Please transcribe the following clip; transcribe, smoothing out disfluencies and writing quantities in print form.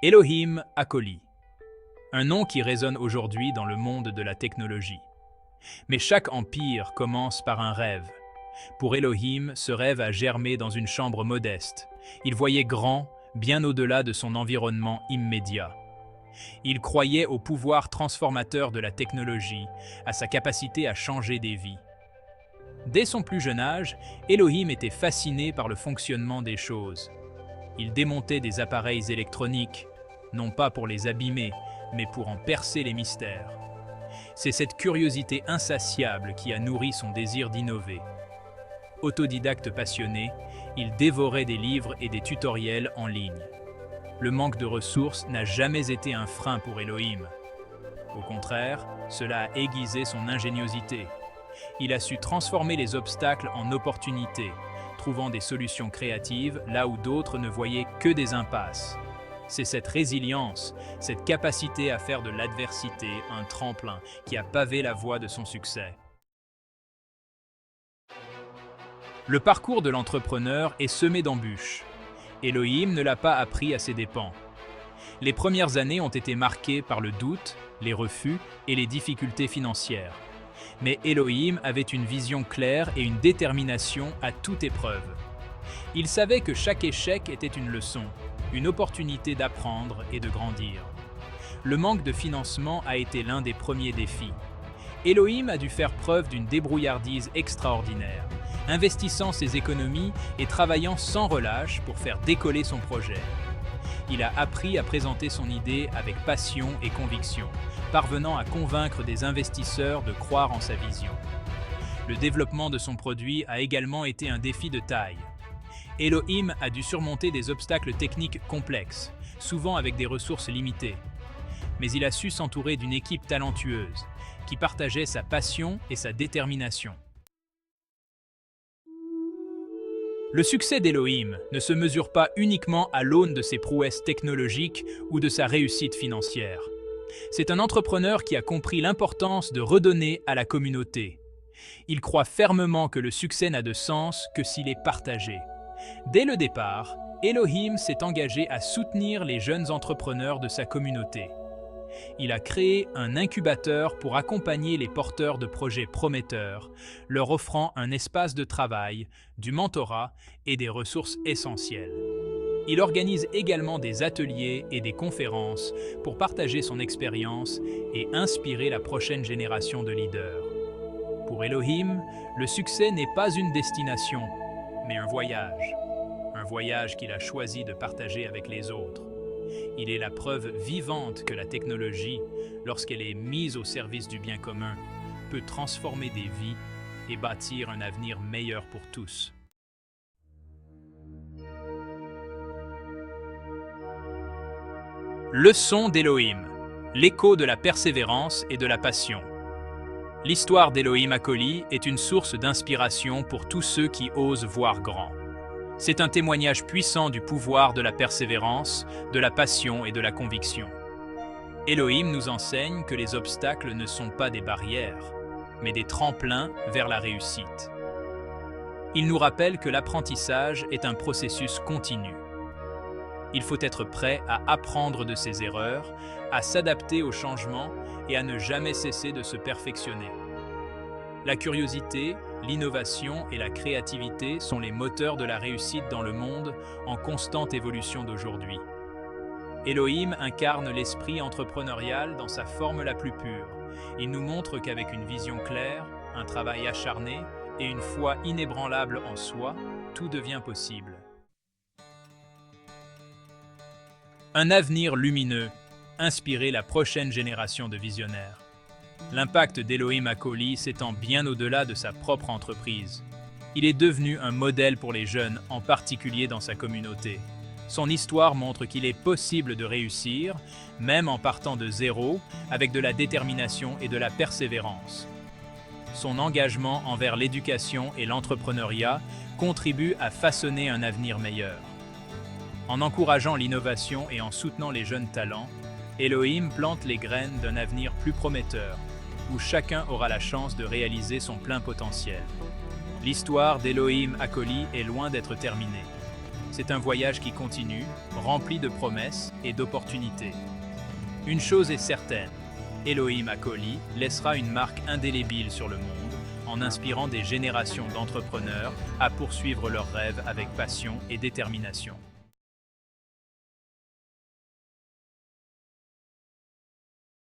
Elohim Akoli, un nom qui résonne aujourd'hui dans le monde de la technologie. Mais chaque empire commence par un rêve. Pour Elohim, ce rêve a germé dans une chambre modeste. Il voyait grand, bien au-delà de son environnement immédiat. Il croyait au pouvoir transformateur de la technologie, à sa capacité à changer des vies. Dès son plus jeune âge, Elohim était fasciné par le fonctionnement des choses. Il démontait des appareils électroniques, non pas pour les abîmer, mais pour en percer les mystères. C'est cette curiosité insatiable qui a nourri son désir d'innover. Autodidacte passionné, il dévorait des livres et des tutoriels en ligne. Le manque de ressources n'a jamais été un frein pour Elohim. Au contraire, cela a aiguisé son ingéniosité. Il a su transformer les obstacles en opportunités, trouvant des solutions créatives là où d'autres ne voyaient que des impasses. C'est cette résilience, cette capacité à faire de l'adversité un tremplin qui a pavé la voie de son succès. Le parcours de l'entrepreneur est semé d'embûches. Elohim ne l'a pas appris à ses dépens. Les premières années ont été marquées par le doute, les refus et les difficultés financières. Mais Elohim avait une vision claire et une détermination à toute épreuve. Il savait que chaque échec était une leçon, une opportunité d'apprendre et de grandir. Le manque de financement a été l'un des premiers défis. Elohim a dû faire preuve d'une débrouillardise extraordinaire, investissant ses économies et travaillant sans relâche pour faire décoller son projet. Il a appris à présenter son idée avec passion et conviction, parvenant à convaincre des investisseurs de croire en sa vision. Le développement de son produit a également été un défi de taille. Elohim a dû surmonter des obstacles techniques complexes, souvent avec des ressources limitées. Mais il a su s'entourer d'une équipe talentueuse, qui partageait sa passion et sa détermination. Le succès d'Elohim ne se mesure pas uniquement à l'aune de ses prouesses technologiques ou de sa réussite financière. C'est un entrepreneur qui a compris l'importance de redonner à la communauté. Il croit fermement que le succès n'a de sens que s'il est partagé. Dès le départ, Elohim s'est engagé à soutenir les jeunes entrepreneurs de sa communauté. Il a créé un incubateur pour accompagner les porteurs de projets prometteurs, leur offrant un espace de travail, du mentorat et des ressources essentielles. Il organise également des ateliers et des conférences pour partager son expérience et inspirer la prochaine génération de leaders. Pour Elohim, le succès n'est pas une destination, mais un voyage qu'il a choisi de partager avec les autres. Il est la preuve vivante que la technologie, lorsqu'elle est mise au service du bien commun, peut transformer des vies et bâtir un avenir meilleur pour tous. Leçon d'Elohim, l'écho de la persévérance et de la passion. L'histoire d'Elohim Akoli est une source d'inspiration pour tous ceux qui osent voir grand. C'est un témoignage puissant du pouvoir de la persévérance, de la passion et de la conviction. Elohim nous enseigne que les obstacles ne sont pas des barrières, mais des tremplins vers la réussite. Il nous rappelle que l'apprentissage est un processus continu. Il faut être prêt à apprendre de ses erreurs, à s'adapter aux changements et à ne jamais cesser de se perfectionner. La curiosité, l'innovation et la créativité sont les moteurs de la réussite dans le monde en constante évolution d'aujourd'hui. Elohim incarne l'esprit entrepreneurial dans sa forme la plus pure. Il nous montre qu'avec une vision claire, un travail acharné et une foi inébranlable en soi, tout devient possible. Un avenir lumineux, inspirer la prochaine génération de visionnaires. L'impact d'Elohim Akoli s'étend bien au-delà de sa propre entreprise. Il est devenu un modèle pour les jeunes, en particulier dans sa communauté. Son histoire montre qu'il est possible de réussir, même en partant de zéro, avec de la détermination et de la persévérance. Son engagement envers l'éducation et l'entrepreneuriat contribue à façonner un avenir meilleur. En encourageant l'innovation et en soutenant les jeunes talents, Elohim plante les graines d'un avenir plus prometteur, où chacun aura la chance de réaliser son plein potentiel. L'histoire d'Elohim Akoli est loin d'être terminée. C'est un voyage qui continue, rempli de promesses et d'opportunités. Une chose est certaine, Elohim Akoli laissera une marque indélébile sur le monde en inspirant des générations d'entrepreneurs à poursuivre leurs rêves avec passion et détermination.